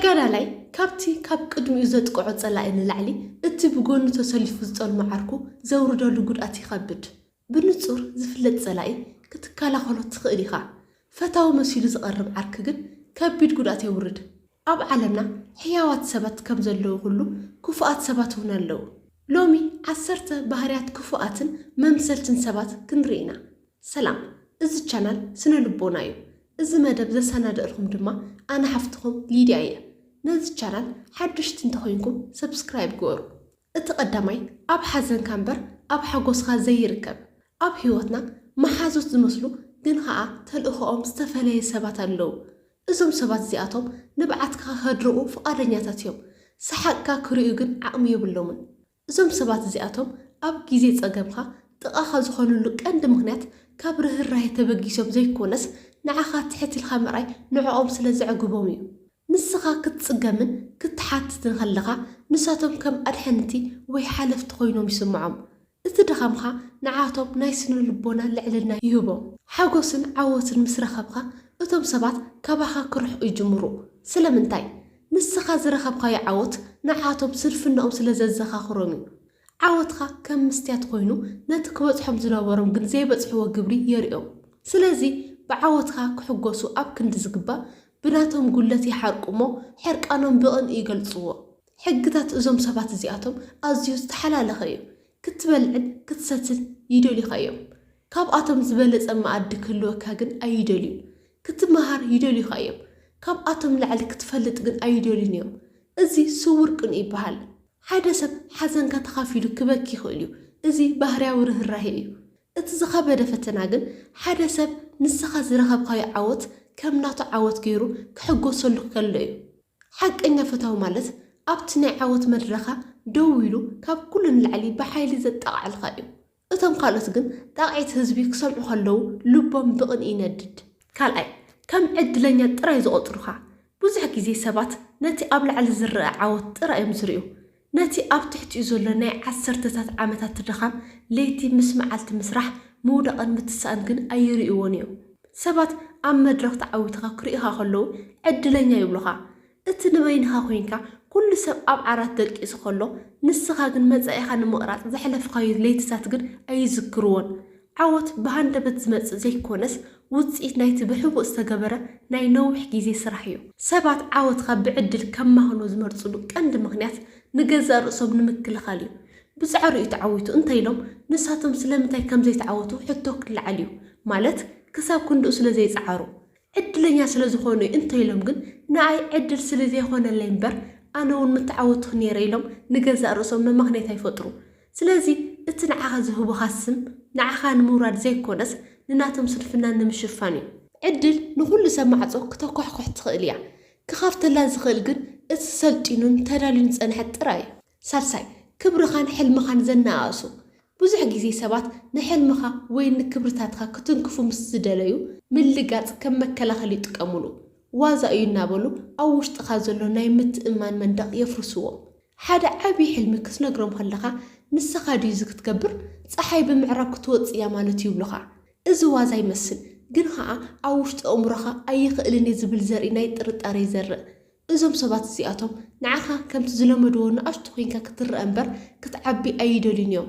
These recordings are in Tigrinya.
ተጋዳላይ ካብቲ ካብ ቅድሚኡ ዘጥቅዖ ጸላእን ላዕሊ እቲ ብጎኑ ተሰሊፉ ዝጠልሞ ዓርኩ ዘውርደሉ ጉድኣት ይኸብድ ብንጹር ዝፍለጥ ጸላኢ ክትከላኸሎ ትኽእል ኢኻ ፈታዊ መሲሉ ዝቐርብ ዓርክ ግን ከቢድ ጉድኣት የውርድ ኣብ ዓለምና ሕያዋት ሰባት ከም ዘለዉ ሁሉ ክፉኣት ሰባት እውን ኣለዉ ሎሚ 10 ባህርያት ክፉኣትን መምሰልትን ሰባት ክንርኢና ሰላም እዚ ቻናል ስነ ልቦና እዩ እዚ መደብ ዘሰናድእልኩም ድማ ኣነ ሓፍትኩም ሊድያ እየ ነዚ ቻናል ሓድሽቲ እንተኮይንኩም ሰብስክራይብ ግበሩ እቲ ቀዳማይ ኣብ ሓዘንካ እምበር ኣብ ሓጎስካ ዘይርከብ ኣብ ህይወትና መሓዙት ዝመስሉ ግን ከዓ ተልእኾኦም ዝተፈለየ ሰባት ኣለዉ እዞም ሰባት እዚኣቶም ንብዓትካ ከድርኡ ፍቃደኛታት እዮም ሰሓቅካ ክሪኡ ግን ዓቕሚ የብሎምን እዞም ሰባት እዚኣቶም ኣብ ግዜ ፀገምካ ጥቓኻ ዝኾኑሉ ቀንዲ ምክንያት ካብ ርህራሄ ተበጊሶም ዘይኮነስ ንዓኻ ትሕትልካ ምርኣይ ንዕኦም ስለ ዘዕግቦም እዩ ንስኻ ክትፅገምን ክትሓትትን ከለኻ ንሳቶም ከም ኣድሕንቲ ወይ ሓለፍቲ ኮይኖም ይስምዖም እቲ ድኻምካ ንዓቶም ናይ ስነ ልቦና ልዕልና ይህቦም ሓጎስን ዓወትን ምስ ረኸብካ እቶም ሰባት ካባኻ ክርሕቁ ይጅምሩ ስለምንታይ ንስኻ ዝረኸብካዮ ዓወት ንዓቶም ስንፍንኦም ስለ ዘዘኻኽሮም እዩ ዓወትካ ከም ምስትያት ኮይኑ ነቲ ክበፅሖም ዝነበሮም ግን ዘይበፅሕዎ ግብሪ የርእዮም ስለዚ ብዓወትካ ክሕጎሱ ኣብ ክንዲ ዝግባእ ብናቶም ጉለት ይሓርቁሞ ሕርቃኖም ብቕን ይገልጽዎ ሕግታት እዞም ሰባት እዚኣቶም ኣዝዩ ዝተሓላለኸ እዩ ክትበልዕን ክትሰትን ይደልዩኻ እዮም ካብኣቶም ዝበለፀ መኣዲ ክህልወካ ግን ኣይደልዩ ክትመሃር ይደልዩኻ እዮም ካብኣቶም ላዕሊ ክትፈልጥ ግን ኣይደልዩን እዮም እዚ ስውር ቅን ይበሃል ሓደ ሰብ ሓዘንካ ተኻፊሉ ክበኪ ይኽእል እዩ እዚ ባህርያዊ ርህራሄ እዩ እቲ ዝኸበደ ፈተና ግን ሓደ ሰብ ንስኻ ዝረኸብካዮ ዓወት ከም ናቱ ዓወት ገይሩ ክሕጎሰሉ ከሎ እዩ ሓቀኛ ፈታዊ ማለት ኣብቲ ናይ ዓወት መድረኻ ደው ኢሉ ካብ ኩሉ ንላዕሊ ብሓይሊ ዘጠቓዕልካ እዩ እቶም ካልኦት ግን ጣቕዒት ህዝቢ ክሰምዑ ከለዉ ልቦም ብቕን ይነድድ ካልኣይ ከም ዕድለኛ ጥራይ ዝቆጥሩኻ ብዙሕ ግዜ ሰባት ነቲ ኣብ ላዕሊ ዝረአ ዓወት ጥራይ እዮም ዝርዩ ነቲ ኣብ ትሕቲኡ ዘሎ ናይ 10ታት ዓመታት ድኻም ለይቲ ምስ መዓልቲ ምስራሕ ምውዳቕን ምትሳእን ግን ኣይርእይዎን እዮም ሰባት ኣብ መድረኽ ተዓዊትካ ክሪኢኻ ከለዉ ዕድለኛ ይብሉኻ እቲ ንበይንኻ ኮይንካ ኩሉ ሰብ ኣብ ዓራት ደቂሱ ከሎ ንስኻ ግን መጻኢኻ ንምቕራፅ ዘሕለፍካዮ ለይትታት ግን ኣይዝክርዎን ዓወት ብሃንደበት ዝመፅእ ዘይኮነስ ውፅኢት ናይቲ ብሕቡእ ዝተገበረ ናይ ነዊሕ ግዜ ስራሕ እዩ ሰባት ዓወትካ ብዕድል ከማኽኖ ዝመርፅሉ ቀንዲ ምክንያት ንገዛእ ርእሶም ንምክልኻል እዩ ብፃዕሩ እዩ ተዓዊቱ እንተኢሎም ንሳቶም ስለምንታይ ከም ዘይተዓወቱ ሕቶ ክለዓል እዩ ማለት ክሳብ ክንድኡ ስለ ዘይፀዓሩ ዕድለኛ ስለ ዝኾኑ እንተኢሎም ግን ንኣይ ዕድል ስለ ዘይኮነለይ እምበር ኣነ እውን ምተዓወትኩ ነይረ ኢሎም ንገዛእ ርእሶም መማኽኔት ኣይፈጥሩ ስለዚ እቲ ንዓኻ ዝህቡኻ ስም ንዓኻ ንምውራድ ዘይኮነስ ንናቶም ስንፍና ንምሽፋን እዩ ዕድል ንኩሉ ሰብ ማዕፆ ክተኳሕኩሕ ትኽእል እያ ክኻፍተላ ዝኽእል ግን እቲ ሰልጢኑን ተዳልዩን ፀንሐ ጥራይ እዩ ሳልሳይ ክብርኻን ሕልምኻን ዘነኣሱ ብዙሕ ግዜ ሰባት ንሕልምኻ ወይ ንክብርታትካ ክትንክፉ ምስ ዝደለዩ ምልጋፅ ከም መከላኸሊ ይጥቀሙሉ ዋዛ እዩ እናበሉ ኣብ ውሽጥኻ ዘሎ ናይ ምትእማን መንደቕ የፍርስዎ ሓደ ዓብዪ ሕልሚ ክትነግሮም ከለኻ ንስኻ ድዩ ክትገብር ፀሓይ ብምዕራብ ክትወፅእ እያ ማለት ይብሉኻ እዚ ዋዛ ይመስል ግን ከዓ ኣብ ውሽጢ ኣእምሮኻ ኣይኽእልን እየ ዝብል ዘርኢ ናይ ጥርጣረ ይዘርእ እዞም ሰባት እዚኣቶም ንዓኻ ከምቲ ዝለመድዎ ንኣሽቱ ኮይንካ ክትርአ እምበር ክትዓቢ ኣይደልዩን እዮም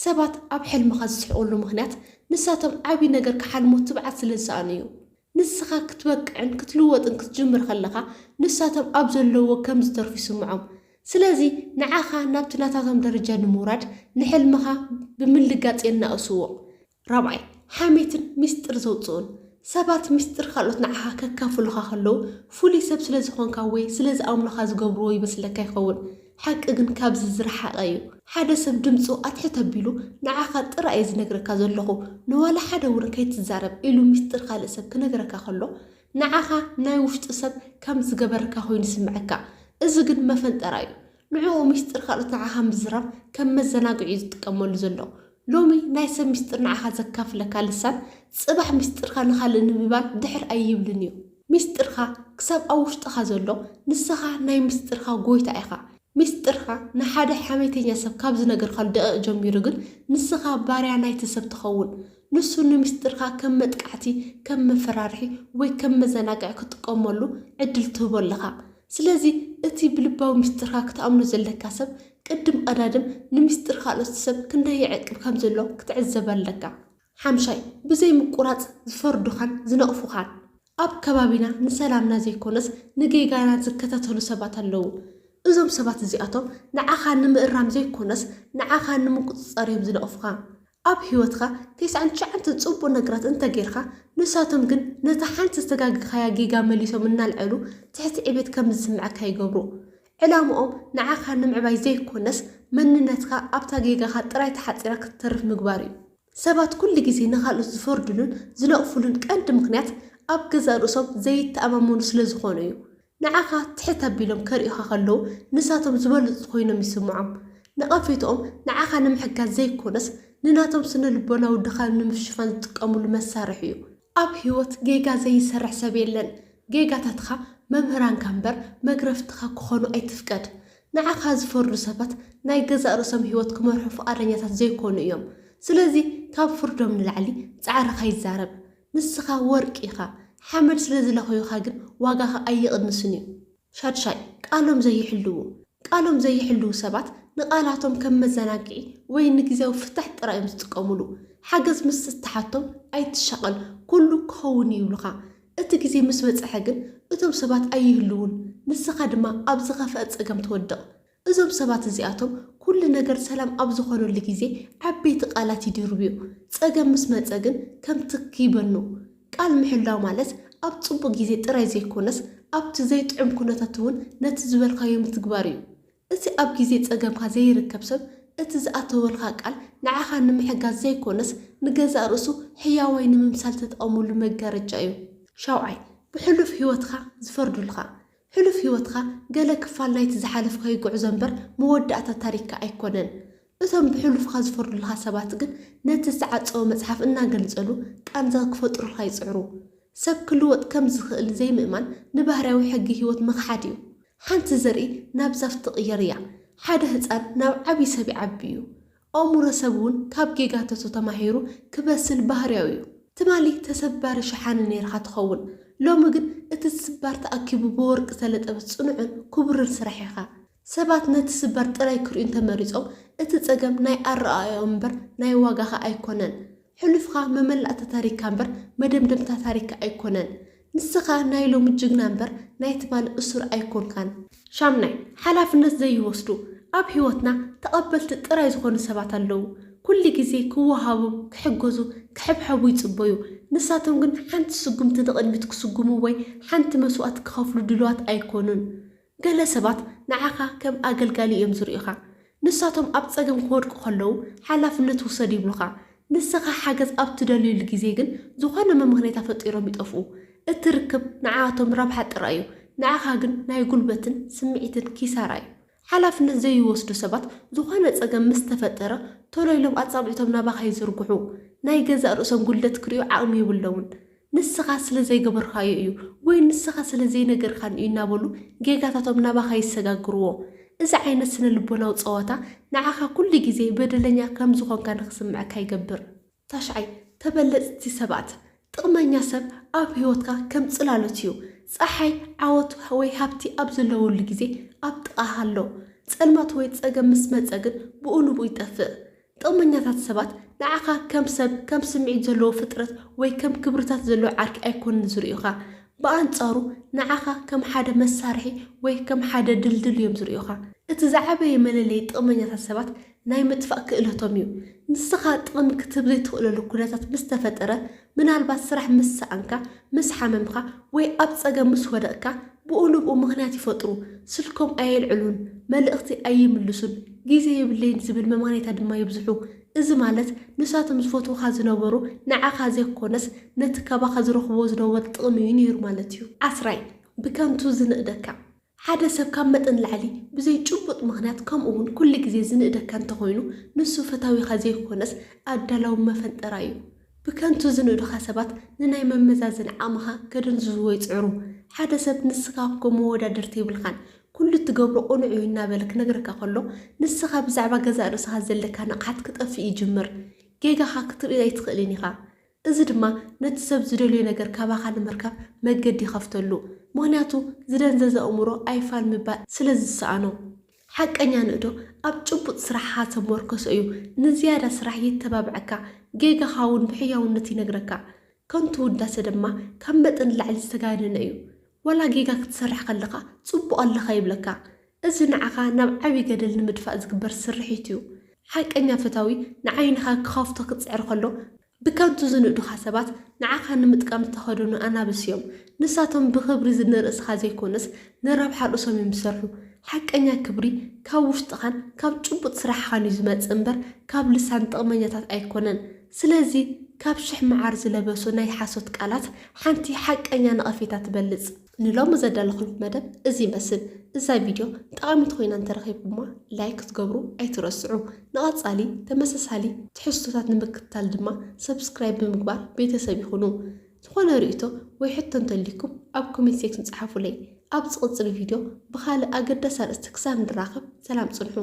ሰባት ኣብ ሕልምኻ ዝስሕቁሉ ምክንያት ንሳቶም ዓብዪ ነገር ክሓልሙ ትብዓት ስለ ዝሰኣኑ እዩ ንስኻ ክትበቅዕን ክትልወጥን ክትጅምር ከለኻ ንሳቶም ኣብ ዘለዎ ከም ዝተርፉ ይስምዖም ስለዚ ንዓኻ ናብቲ ናታቶም ደረጃ ንምውራድ ንሕልምኻ ብምልጋፅ የናእስዎ ራብዓይ ሓሜትን ሚስጥር ዘውፅኡን ሰባት ሚስጥር ካልኦት ንዓኻ ከካፍሉኻ ከለዉ ፍሉይ ሰብ ስለ ዝኾንካ ወይ ስለ ዝኣምኑኻ ዝገብርዎ ይመስለካ ይኸውን ሓቂ ግን ካብዚ ዝረሓቐ እዩ ሓደ ሰብ ድምፁ ኣትሕት ኣቢሉ ንዓኻ ጥራይ እየ ዝነግረካ ዘለኹ ንዋላ ሓደ እውን ከይትዛረብ ኢሉ ሚስጥር ካልእ ሰብ ክነግረካ ከሎ ንዓኻ ናይ ውሽጢ ሰብ ከም ዝገበረካ ኮይኑ ይስምዐካ እዚ ግን መፈንጠራ እዩ ንዕኡ ሚስጥር ካልኦት ንዓኻ ምዝራብ ከም መዘናግዒ እዩ ዝጥቀመሉ ዘሎ ሎሚ ናይ ሰብ ሚስጥር ንዓኻ ዘካፍለካ ልሳን ፅባሕ ሚስጥርካ ንኻልእ ንምባል ድሕር ኣይብልን እዩ ሚስጥርካ ክሳብ ኣብ ውሽጥኻ ዘሎ ንስኻ ናይ ሚስጥርካ ጎይታ ኢኻ ሚስጥርካ ንሓደ ሓሜተኛ ሰብ ካብ ዝነገርካሉ ደቂቕ ጀሚሩ ግን ንስኻ ባርያ ናይቲ ሰብ ትኸውን ንሱ ንምስጥርካ ከም መጥቃዕቲ ከም መፈራርሒ ወይ ከም መዘናግዒ ክትጥቀመሉ ዕድል ትህቦ ኣለኻ ስለዚህ እቲ ብልባዊ ምስጢርካ ክትኣምኑ ዘለካ ሰብ ቅድም ቀዳድም ንምስጢር ካልኦት ሰብ ክንደይ ይዕቅብ ከም ዘሎ ክትዕዘብ ኣለካ። ሓምሻይ ብዘይ ምቁራጽ ዝፈርዱኻን ዝነቕፉኻን ኣብ ከባቢና ንሰላምና ዘይኮነስ ንጌጋና ዝከታተሉ ሰባት ኣለዉ። እዞም ሰባት እዚኣቶም ንዓኻ ንምእራም ዘይኮነስ ንዓኻ ንምቁፅጻር እዮም ዝነቕፉኻ። ኣብ ህይወትካ 99 ጽቡቕ ነገራት እንተጌርካ ንሳቶም ግን ነታ ሓንቲ ዝተጋግኻያ ጌጋ መሊሶም እናልዕሉ ትሕቲ ዕቤት ከም ዝስምዓካ ይገብሩ። ዕላምኦም ንዓኻ ንምዕባይ ዘይኮነስ መንነትካ ኣብታ ጌጋኻ ጥራይ ተሓፂራ ክትተርፍ ምግባር እዩ። ሰባት ኩሉ ግዜ ንኻልኦት ዝፈርዱሉን ዝነቕፉሉን ቀንዲ ምክንያት ኣብ ገዛ ርእሶም ዘይተኣማመኑ ስለ ዝኾኑ እዩ። ንዓኻ ትሕት ኣቢሎም ከሪእኻ ከለዉ ንሳቶም ዝበለፁ ኮይኖም ይስምዖም። ነቐፌቶኦም ንዓኻ ንምሕጋዝ ዘይኮነስ ንናቶም ስነ ልቦናዊ ድኻም ንምሽፋን ዝጥቀሙሉ መሳርሒ እዩ። ኣብ ህይወት ጌጋ ዘይሰርሕ ሰብ የለን። ጌጋታትኻ መምህራንካ እምበር መግረፍትኻ ክኾኑ ኣይትፍቀድ። ንዓኻ ዝፈርዱ ሰባት ናይ ገዛ ርእሶም ህይወት ክመርሑ ፈቃደኛታት ዘይኮኑ እዮም። ስለዚ ካብ ፍርዶም ንላዕሊ ፃዕርኻ ይዛረብ። ንስኻ ወርቂ ኢኻ። ሓመድ ስለ ዝለኸዩኻ ግን ዋጋኻ ኣይቕንስን እዩ። ሻድሻይ ቃሎም ዘይሕልው። ቃሎም ዘይሕልው ሰባት ንቃላቶም ከም መዘናግዒ ወይ ንግዜያዊ ፍታሕ ጥራይ እዮም ዝጥቀሙሉ። ሓገዝ ምስ ዝተሓቶም ኣይትሻቐል ኩሉ ክኸውን ይብሉኻ። እቲ ግዜ ምስ በፅሐ ግን እቶም ሰባት ኣይህልውን። ንስኻ ድማ ኣብ ዝኸፍአ ፀገም ትወድቕ። እዞም ሰባት እዚኣቶም ኩሉ ነገር ሰላም ኣብ ዝኾነሉ ግዜ ዓበይቲ ቃላት ይድርብዩ። ፀገም ምስ መፀ ግን ከም ትኪ ይበኑ። ቃል ምሕላው ማለት ኣብ ጽቡቕ ግዜ ጥራይ ዘይኮነስ ኣብቲ ዘይጥዕም ኩነታት እውን ነቲ ዝበልካዮ ምትግባር እዩ። እቲ ኣብ ግዜ ፀገምካ ዘይርከብ ሰብ እቲ ዝኣተወልካ ቃል ንዓኻ ንምሕጋዝ ዘይኮነስ ንገዛእ ርእሱ ሕያዋይ ንምምሳል ተጠቐሙሉ መጋረጃ እዩ። ሻውዓይ ብሕሉፍ ህይወትካ ዝፈርዱልካ። ሕሉፍ ህይወትካ ገለ ክፋል ናይቲ ዝሓለፍካዮ ጉዕዞ እምበር መወዳእታ ታሪክካ ኣይኮነን። እቶም ብሕሉፍካ ዝፈርዱልካ ሰባት ግን ነቲ ዝዓፀወ መፅሓፍ እናገልፀሉ ቃንዛ ክፈጥሩልካ ይፅዕሩ። ሰብ ክልወጥ ከም ዝኽእል ዘይምእማን ንባህርያዊ ሕጊ ህይወት መኽሓድ እዩ። ሓንቲ ዘርኢ ናብ ዛፍ ትቕየር እያ። ሓደ ህፃን ናብ ዓብይ ሰብ ይዓቢ እዩ። ኣእሙሮ ሰብ እውን ካብ ጌጋተቱ ተማሂሩ ክበስል ባህርያዊ እዩ። ትማሊ ተሰባሪ ሸሓነ ነይርካ ትኸውን። ሎሚ ግን እቲ ስባር ተኣኪቡ ብወርቂ ዝተለጠበት ጽኑዕን ክቡርን ስራሕ ኢኻ። ሰባት ነቲ ስባር ጥራይ ክርእዩ ተመሪፆም እቲ ፀገም ናይ ኣረኣእዮም እምበር ናይ ዋጋኻ ኣይኮነን። ሕሉፍካ መመላእታ ታሪክካ እምበር መደምደምታ ታሪክካ ኣይኮነን። ንስኻ ናይ ሎሚ ጅግና እምበር ናይ ትማሊ እሱር ኣይኮንካን። ሻምናይ ሓላፍነት ዘይወስዱ። ኣብ ህይወትና ተቐበልቲ ጥራይ ዝኾኑ ሰባት ኣለዉ። ኩሉ ግዜ ክወሃቡ፣ ክሕገዙ፣ ክሕብሐቡ ይጽበዩ። ንሳቶም ግን ሓንቲ ስጉምቲ ንቕድሚት ክስጉሙ ወይ ሓንቲ መስዋዕት ክኸፍሉ ድልዋት ኣይኮኑን። ገለ ሰባት ንዓኻ ከም ኣገልጋሊ እዮም ዝርእዩኻ። ንሳቶም ኣብ ፀገም ክወድቁ ከለዉ ሓላፍነት ውሰድ ይብሉኻ። ንስኻ ሓገዝ ኣብ ትደልዩሉ ግዜ ግን ዝኾነ መምክንያት ፈጢሮም ይጠፍኡ። እቲ ርክብ ንዓቶም ረብሓ ጥራይ እዩ። ንዓኻ ግን ናይ ጉልበትን ስምዒትን ኪሳራ እዩ። ሓላፍነት ዘይወስዱ ሰባት ዝኾነ ፀገም ምስ ተፈጠረ ቶሎ ኢሎም ኣጻብዕቶም ናባኻ ይዝርግሑ። ናይ ገዛእ ርእሶም ጉልደት ክርእዩ ዓቕሚ የብለውን። ንስኻ ስለ ዘይገበርካዮ እዩ ወይ ንስኻ ስለ ዘይነገርካን እዩ እናበሉ ጌጋታቶም ናባኻ ይሰጋግርዎ። እዚ ዓይነት ስነ ልቦናዊ ፀወታ ንዓኻ ኩሉ ግዜ በደለኛ ከም ዝኾንካ ንኽስምዐካ ይገብር። ታሽዓይ ተበለፅቲ ሰባት። ጥቕመኛ ሰብ ኣብ ህይወትካ ከም ጽላሎት እዩ። ፀሓይ ዓወት ወይ ሃብቲ ኣብ ዘለወሉ ግዜ ኣብ ጥቓኻ ኣሎ። ፀልማት ወይ ፀገም ምስ መፀ ግን ብኡ ንብኡ ይጠፍእ። ጥቕመኛታት ሰባት ንዓኻ ከም ሰብ ከም ስምዒት ዘለዎ ፍጥረት ወይ ከም ክብርታት ዘለዎ ዓርኪ ኣይኮንን ዝርእዩኻ። ብኣንጻሩ ንዓኻ ከም ሓደ መሳርሒ ወይ ከም ሓደ ድልድል እዮም ዝርእዩኻ። እቲ ዝዓበየ መለለይ ጥቕመኛታት ሰባት ናይ ምጥፋእ ክእለቶም እዩ። ንስኻ ጥቕሚ ክትህብ ዘይትኽእለሉ ኩነታት ምስ ተፈጠረ ምናልባት ስራሕ ምስ ሰኣንካ፣ ምስ ሓመምካ ወይ ኣብ ፀገም ምስ ወደቕካ ብኡ ንብኡ ምክንያት ይፈጥሩ። ስልኮም ኣየልዕሉን፣ መልእኽቲ ኣይምልሱን፣ ግዜ የብለይን ዝብል መምክንያታ ድማ ይብዝሑ። እዚ ማለት ንሳቶም ዝፈትውካ ዝነበሩ ንዓኻ ዘይኮነስ ነቲ ካባኻ ዝረኽቦ ዝነበረ ጥቕሚ እዩ ነይሩ ማለት እዩ። ዓስራይ ብከንቱ ዝንእደካ። ሓደ ሰብ ካብ መጠን ላዕሊ ብዘይ ጭቡጥ ምክንያት ከምኡውን ኩሉ ግዜ ዝንእደካ እንተኾይኑ ንሱ ፈታዊኻ ዘይኮነስ ኣዳላዊ መፈንጠራ እዩ። ብከንቱ ዝንእዱኻ ሰባት ንናይ መመዛዘን ዓቕምኻ ከደንዝዝዎ ይፅዕሩ። ሓደ ሰብ ንስኻ ከም መወዳደርቲ ይብልኻን ኩሉ ትገብሮ ቁኑዕ እዩ እናበለ ክነግረካ ከሎ ንስኻ ብዛዕባ ገዛእ ርእስኻ ዘለካ ንቕሓት ክጠፍእ ይጅምር። ጌጋኻ ክትርኢ ኣይትኽእልን ኢኻ። እዚ ድማ ነቲ ሰብ ዝደልዮ ነገር ካባኻ ንምርካብ መገዲ ይኸፍተሉ ምክንያቱ ዝደንዘዘ ኣእምሮ ኣይፋል ምባል ስለ ዝሰኣኖ ሓቀኛ ንእዶ ኣብ ጭቡጥ ስራሕኻ ተመርኮሶ እዩ ንዝያዳ ስራሕ ይተባብዐካ ጌጋኻ እውን ብሕያውነት ይነግረካ ከንቱ ውዳሴ ድማ ካብ መጠን ላዕሊ ዝተጋነነ እዩ ወላ ጌጋ ክትሰርሕ ከለኻ ጽቡቕ ኣለኻ ይብለካ እዚ ንዓኻ ናብ ዓብይ ገደል ንምድፋእ ዝግበር ስርሒት እዩ ሓቀኛ ፈታዊ ንዓይንኻ ክኸፍቶ ክትፅዕር ከሎ ብከንቱ ዝንእዱኻ ሰባት ንዓኻ ንምጥቃም ዝተኸደኑ ኣናብስ እዮም ንሳቶም ብክብሪ ዝንርእስኻ ዘይኮነስ ንረብሓ ርእሶም ይምሰርሑ ሓቀኛ ክብሪ ካብ ውሽጥኻን ካብ ጭቡጥ ስራሕኻን እዩ ዝመጽእ እምበር ካብ ልሳን ጥቕመኛታት ኣይኮነን ስለዚ ካብ ሽሕ መዓር ዝለበሱ ናይ ሓሶት ቃላት ሓንቲ ሓቀኛ ነቐፌታ ትበልጽ ንሎም ዘዳለኹም መደብ እዚ ይመስል እዛ ቪድዮ ጠቓሚት ኮይና እንተረኺብኩማ ላይክ ትገብሩ ኣይትረስዑ ንቐጻሊ ተመሳሳሊ ትሕዝቶታት ንምክትታል ድማ ሰብስክራይብ ብምግባር ቤተሰብ ይኹኑ ዝኾነ ርእይቶ ወይ ሕቶ እንተልይኩም ኣብ ኮሜንት ሴክሽን ጻሓፉለይ ኣብ ዝቕጽል ቪድዮ ብኻልእ ኣገዳሲ ኣርእስቲ ክሳብ ንራኸብ ሰላም ጽንሑ